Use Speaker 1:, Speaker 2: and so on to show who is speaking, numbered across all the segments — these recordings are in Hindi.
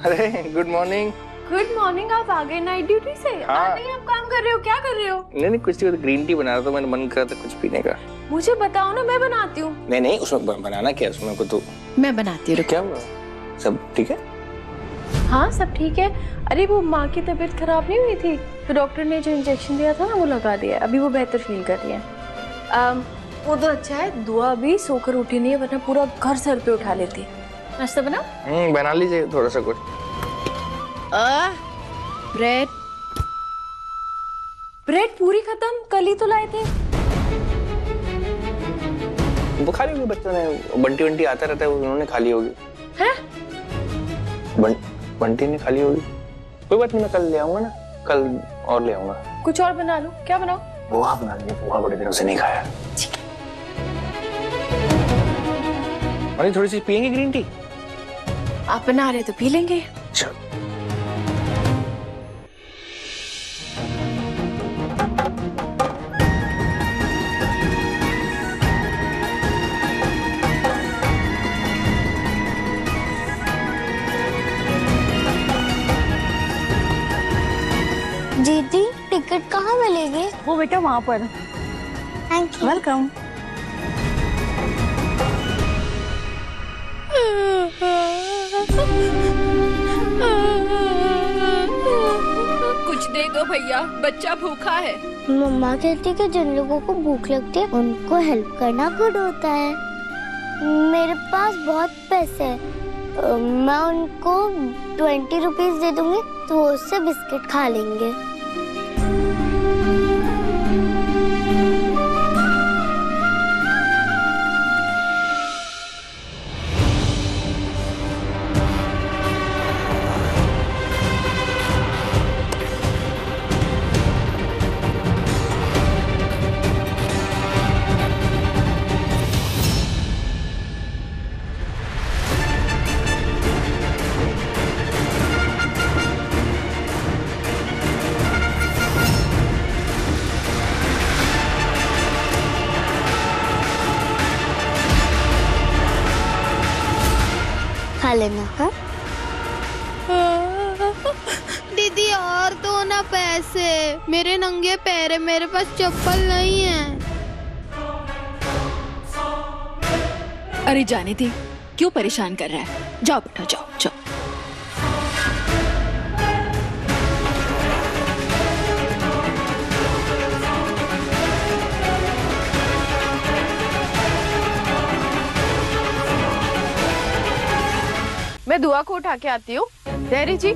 Speaker 1: अरे गुड मॉर्निंग।
Speaker 2: Good morning. आप आ गए नाइट ड्यूटी से?
Speaker 1: हाँ।
Speaker 2: नहीं, आप काम कर रहे हो? क्या कर रहे हो?
Speaker 1: नहीं कुछ नहीं, ग्रीन टी बना रहा था, मेरा मन कर रहा था कुछ पीने का।
Speaker 2: मुझे बताओ ना, मैं बनाती हूँ।
Speaker 1: नहीं उसमें बनाना क्या है उसमें को तो
Speaker 3: मैं बनाती हूँ।
Speaker 1: क्या हुआ, सब ठीक है?
Speaker 2: हाँ सब ठीक है। अरे वो माँ की तबीयत खराब नहीं हुई थी तो डॉक्टर ने जो इंजेक्शन दिया था ना वो लगा दिया। अभी वो बेहतर फील कर रही है। वो तो अच्छा है, दुआ भी सोकर उठी नहीं है वरना पूरा घर सर पे उठा लेती। नाश्ता बना?
Speaker 1: बना लीजिए थोड़ा सा कुछ।
Speaker 3: ब्रेड
Speaker 2: ब्रेड पूरी खत्म, कल ही तो लाए थे।
Speaker 1: वो खा ली होगी बच्चों ने, बंटी वंटी आता रहता है उन्होंने खा ली होगी।
Speaker 2: हैं?
Speaker 1: बंटी ने खा ली होगी। कोई बात नहीं, मैं कल ले आऊंगा ना, कल और ले आऊंगा।
Speaker 2: कुछ और बना लो। क्या बनाओ?
Speaker 1: पोहा बना लीजिए, पोहा बड़े दिनों से नहीं खाया। अरे थोड़ी सी पियेंगे ग्रीन टी?
Speaker 2: आप बना रहे तो पी लेंगे।
Speaker 1: चल।
Speaker 4: दीदी टिकट कहाँ मिलेगी?
Speaker 3: वो बेटा वहाँ पर।
Speaker 4: Thank you.
Speaker 3: वेलकम।
Speaker 2: कुछ दे दो भैया, बच्चा भूखा है।
Speaker 4: मम्मा कहती है कि जिन लोगों को भूख लगती है उनको हेल्प करना गुड होता है। मेरे पास बहुत पैसे हैं, मैं उनको 20 रुपीज दे दूंगी तो वो उससे बिस्किट खा लेंगे। खा लेना। हाँ
Speaker 5: दीदी और दो ना पैसे, मेरे नंगे पैर है, मेरे पास चप्पल नहीं है।
Speaker 3: अरे जाने दे, क्यों परेशान कर रहा है? जाओ बेटा जाओ जाओ।
Speaker 2: मैं दुआ को उठा के आती हूँ। डैडी जी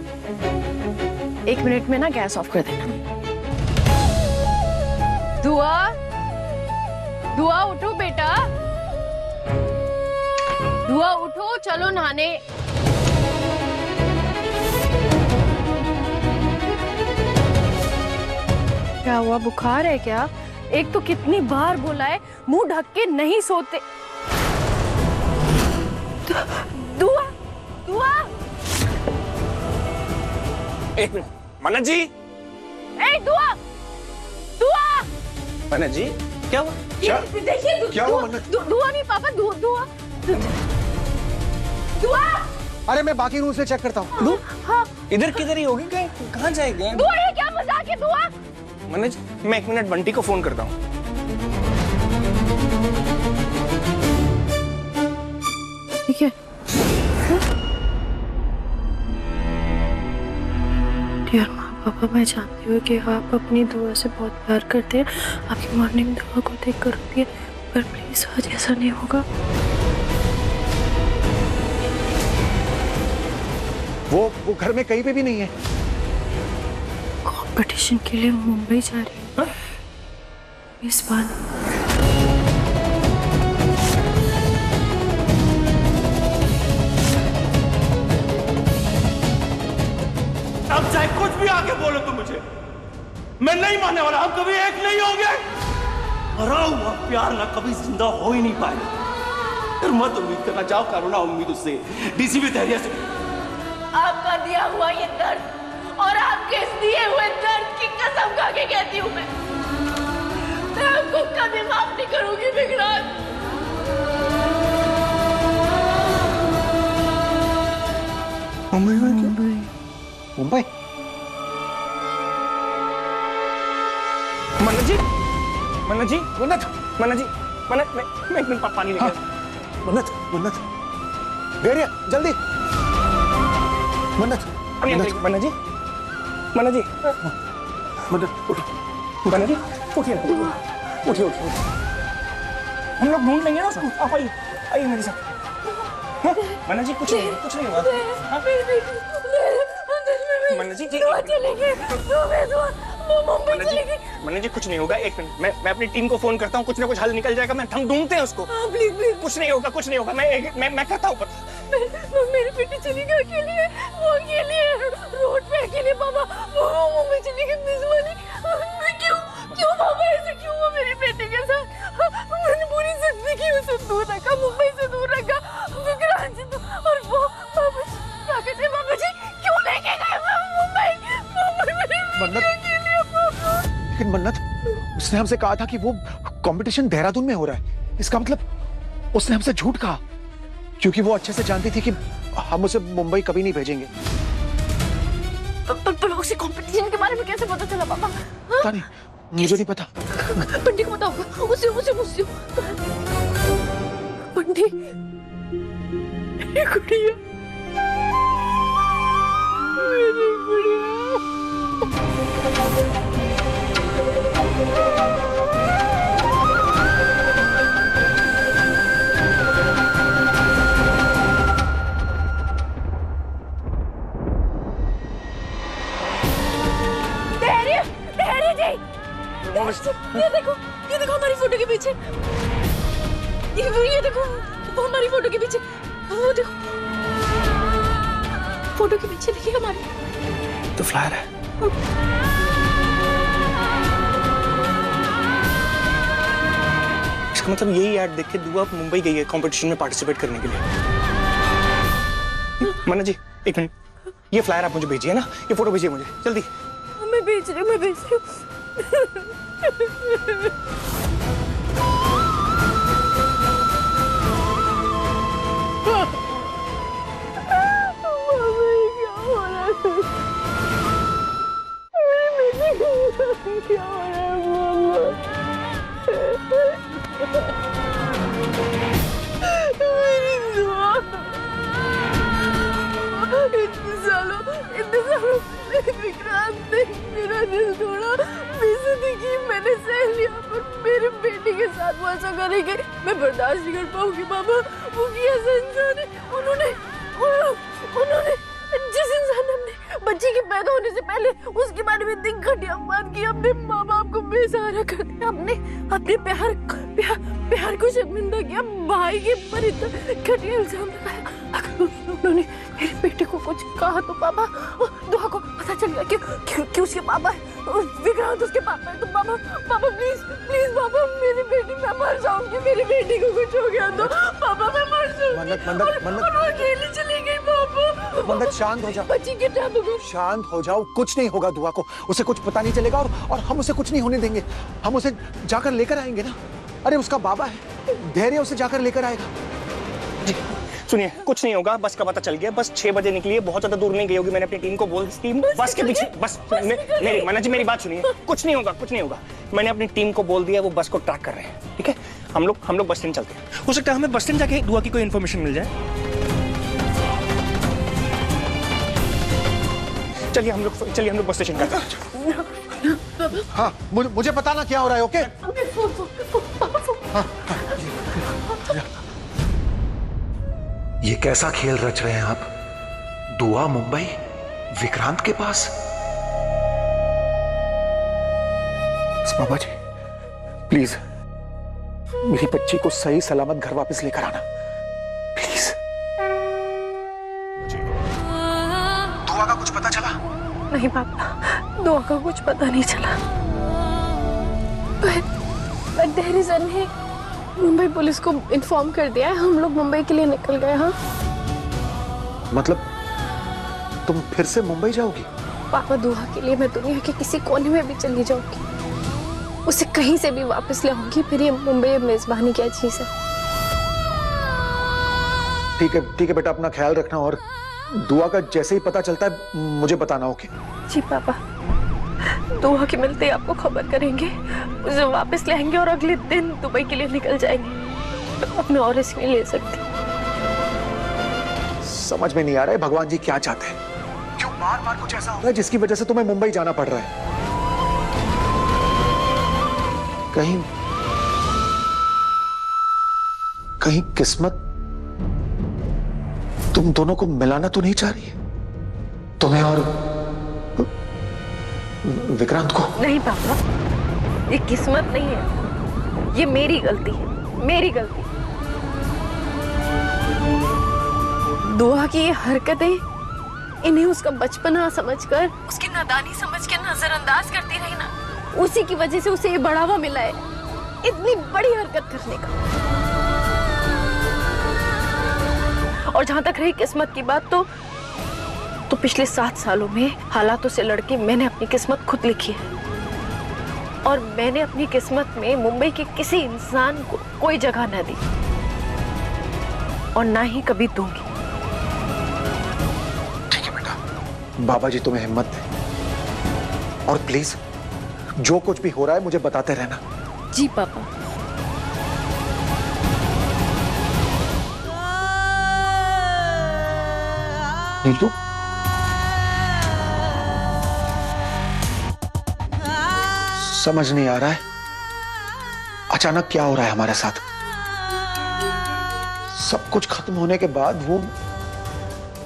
Speaker 2: 1 मिनट में ना गैस ऑफ कर देना। दुआ, दुआ उठो बेटा, दुआ उठो, चलो नहाने। क्या हुआ, बुखार है क्या? एक तो कितनी बार बोला है मुंह ढक के नहीं सोते। दुआ, दुआ।
Speaker 1: एक मिनट, मन्नत जी।
Speaker 2: ए दुआ, दुआ।
Speaker 1: मन्नत जी क्या हुआ?
Speaker 2: देखिए
Speaker 6: क्या हुआ मन्नत?
Speaker 2: दुआ नहीं पापा, दुआ, दुआ।
Speaker 6: अरे मैं बाकी रूम से चेक करता हूँ।
Speaker 2: हाँ
Speaker 1: इधर किधर ही होगी, कहाँ जाएगी?
Speaker 2: दुआ, ये क्या मजाक है? दुआ।
Speaker 1: मन्नत जी मैं 1 मिनट बंटी को फोन करता हूँ।
Speaker 2: ठीक है। डियर माँ पापा, मैं जानती हूँ कि आप अपनी दुआ से बहुत प्यार करते हैं, आपकी मॉर्निंग दुआ को देख कर होती है, पर प्लीज आज ऐसा नहीं होगा।
Speaker 6: वो घर में कहीं पे भी नहीं है।
Speaker 2: कंपटीशन के लिए मुंबई जा रही हूँ इस बार।
Speaker 7: अब चाहे कुछ भी आके बोलो तो मुझे, मैं नहीं मानने वाला। हम कभी एक नहीं होंगे। मरा हुआ प्यार ना कभी जिंदा हो ही नहीं पाएगा। फिर मत उम्मीद करना, जाओ करो ना उम्मीद उससे, डीसी भी धैर्य से।
Speaker 2: आपका दिया हुआ ये दर्द और आपके इस दिए हुए दर्द की कसम खा के कहती हूँ मैं आपको कभी माफ नहीं करूंगी विक्रांत।
Speaker 6: मम्मी मैं क्या
Speaker 1: मन्नत जी,
Speaker 6: मन्नत,
Speaker 1: मन्नत जी, मन्नत, मैं 1 मिनट पानी लेके
Speaker 6: हाँ। मन्नत, मन्नत, धैर्य, जल्दी। मन्नत, मन्नत,
Speaker 1: मन्नत जी, मन्नत जी,
Speaker 6: मन्नत, उठो।
Speaker 1: मन्नत जी, उठिए, उठिए, उठिए। हम लोग ढूंढ लेंगे ना उसको। आप आइए, आइए मेरे साथ। हाँ? मन्नत जी, कुछ नहीं होगा। हाँ? मन्नत जी, मन्नत जी कुछ नहीं होगा। 1 मिनट, मैं अपनी टीम को फोन करता हूँ, कुछ ना कुछ हल निकल जाएगा। हम ढूंढते हैं उसको।
Speaker 2: प्लीज प्लीज,
Speaker 1: कुछ नहीं होगा, कुछ नहीं होगा। मैं करता हूँ पता।
Speaker 2: मेरी बेटी चली गई अकेली है, वो अकेली है रोड पे अकेले। पापा वो मुंबई चली गई मिस वाली। क्यों पापा ऐसे क्यों हुआ मेरी बेटी के साथ? मैंने पूरी जिंदगी उसे दूर रखा, मुंबई से दूर रखा। विक्रांत जी और वो पापा क्या कहते हैं पापा जी, क्यों लेके गए मुंबई?
Speaker 6: मन्नत, लेकिन मन्नत, उसने हमसे कहा था कि वो कंपटीशन देहरादून में हो रहा है। इसका मतलब उसने हमसे झूठ कहा, क्योंकि वो अच्छे से जानती थी कि हम उसे मुंबई कभी नहीं भेजेंगे।
Speaker 2: पर उसे कंपटीशन के बारे में कैसे पता चला पापा?
Speaker 6: पता नहीं, मुझे नहीं पता।
Speaker 2: पंडित को बताओ, उसे पंडित, मेरी गुड़िया, मेरी गुड़िया। ये देखो हमारी फोटो के पीछे, ये देखो वो हमारी फोटो के पीछे, वो देखो फोटो के पीछे देखिए हमारी
Speaker 1: तो फ्लायर है। इसका मतलब यही ऐड देख के दुआ मुंबई गई है कंपटीशन में पार्टिसिपेट करने के लिए। मन्नत जी 1 मिनट, ये फ्लायर आप मुझे भेजिए ना, ये फोटो भेजिए मुझे जल्दी।
Speaker 2: मैं भेज रही हूँ। क्या हो रहा इतने सालों विक्रांत ने मेरा दिल तोड़ा, बेइज्जती की, मैंने सह लिया, पर मेरी बेटी के साथ वो ऐसा करेंगे मैं बर्दाश्त नहीं कर पाऊंगी। पापा वो कैसा इंसान है? उन्होंने जिस इंसान ने अपने बच्चे के पैदा होने से पहले उसके बारे में इतनी घटिया बात की, अपने माँ बाप को बेसहारा कर दिया, अपने प्यार को शर्मिंदा किया, भाई के ऊपर इतना घटिया इल्जाम लगाया। अगर उन्होंने मेरी बेटी को कुछ कहा तो पापा, दुआ को पता चल गया कि उसके पापा है, विक्रांत उसके पापा है, तो पापा प्लीज पापा, मेरी बेटी, मैं मर जाऊंगी, मेरी बेटी को कुछ हो गया तो पापा मैं मर जाऊंगी।
Speaker 6: मन्नत,
Speaker 2: और वो अकेली चली गई पापा।
Speaker 6: मन्नत शांत हो जाओ,
Speaker 2: बच्ची किडनैप हो गई।
Speaker 6: शांत हो जाओ, कुछ नहीं होगा दुआ को, उसे कुछ पता नहीं चलेगा और हम उसे कुछ नहीं होने देंगे। हम उसे जाकर लेकर आएंगे ना। अरे उसका बाबा है, धैर्य उसे जाकर लेकर आएगा।
Speaker 1: जी सुनिए, कुछ नहीं होगा, बस का पता चल गया, बस 6 बजे निकली है, बहुत ज्यादा दूर नहीं गई होगी। मैंने अपनी टीम को बोल दी, बस के पीछे, बस मेरी मन्नत जी मेरी बात सुनिए, कुछ नहीं होगा। मैंने अपनी टीम को बोल दिया, वो बस को ट्रैक कर रहे हैं, ठीक है? हम लोग बस स्टैंड चलते हैं। हो सकता है हमें बस स्टैंड जाके दुआ की कोई इन्फॉर्मेशन मिल जाए। चलिए हम लोग बस स्टेशन जाते हैं।
Speaker 6: हाँ, मुझे बताना क्या हो रहा है, ओके?
Speaker 8: ये कैसा खेल रच रहे हैं आप? दुआ मुंबई, विक्रांत के पास?
Speaker 6: बाबा जी प्लीज मेरी बच्ची को सही सलामत घर वापस लेकर आना, प्लीज।
Speaker 8: दुआ का कुछ पता चला?
Speaker 2: नहीं पापा, दुआ का कुछ पता नहीं चला, पर धैर्य सर ने मुंबई पुलिस को इन्फॉर्म कर दिया है, हम लोग मुंबई के लिए निकल गए। हाँ
Speaker 6: मतलब तुम फिर से मुंबई जाओगी?
Speaker 2: पापा दुआ के लिए मैं दुनिया के किसी कोने में भी चली जाऊंगी, उसे कहीं से भी वापस ले आऊंगी। फिर ये मुंबई मेजबानी क्या चीज है?
Speaker 6: ठीक है बेटा, अपना ख्याल रखना और दुआ का जैसे ही पता चलता है मुझे बताना, ओके?
Speaker 2: जी पापा। दुआ के मिलते ही आपको खबर करेंगे, उसे वापस लाएंगे और अगले दिन दुबई के लिए निकल जाएंगे। अब मैं और रिस्क नहीं ले सकती।
Speaker 6: समझ में नहीं आ रहा है भगवान जी क्या चाहते हैं। क्यों बार बार कुछ ऐसा हो रहा है जिसकी वजह से तुम्हें मुंबई जाना पड़ रहा है? कहीं किस्मत तुम दोनों को मिलाना तो नहीं चाह रही है? तुम्हें और विक्रांत को?
Speaker 2: नहीं पापा, ये किस्मत नहीं है, ये मेरी गलती है, मेरी गलती। दुआ की ये हरकतें इन्हें उसका बचपना समझकर, उसकी नादानी समझ के नजरअंदाज करती रही ना, उसी की वजह से उसे ये बढ़ावा मिला है इतनी बड़ी हरकत करने का। और जहां तक रही किस्मत की बात, तो पिछले 7 सालों में हालातों से लड़के मैंने अपनी किस्मत खुद लिखी है, और मैंने अपनी किस्मत में मुंबई के किसी इंसान को कोई जगह न दी, और ना ही कभी दूंगी।
Speaker 6: ठीक है बेटा, बाबा जी तुम्हें हिम्मत दे, और प्लीज जो कुछ भी हो रहा है मुझे बताते रहना।
Speaker 3: जी पापा।
Speaker 6: नीतू, समझ नहीं आ रहा है अचानक क्या हो रहा है हमारे साथ। सब कुछ खत्म होने के बाद वो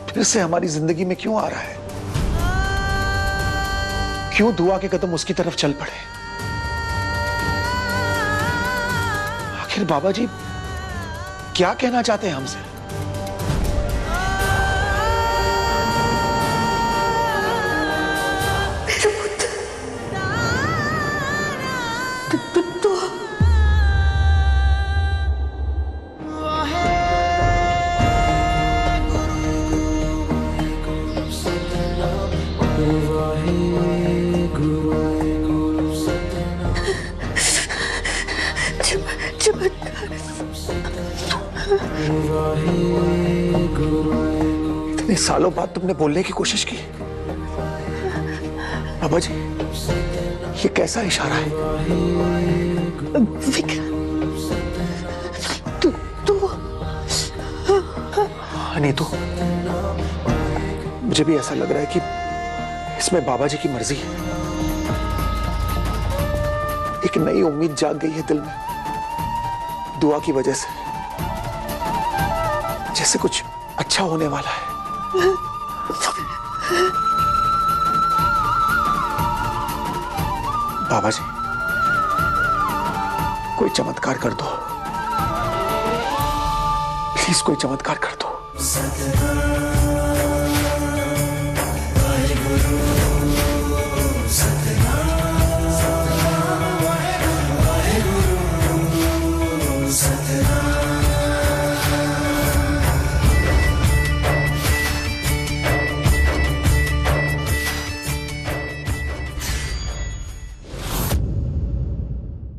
Speaker 6: फिर से हमारी जिंदगी में क्यों आ रहा है? क्यों दुआ के कदम उसकी तरफ चल पड़े? आखिर बाबा जी क्या कहना चाहते हैं हमसे? इतने सालों बाद तुमने बोलने की कोशिश की। बाबा जी, ये कैसा इशारा है? नीतू, मुझे भी ऐसा लग रहा है कि इसमें बाबा जी की मर्जी है। एक नई उम्मीद जाग गई है दिल में दुआ की वजह से, जैसे कुछ अच्छा होने वाला है। बाबा जी, कोई चमत्कार कर दो, प्लीज कोई चमत्कार कर दो।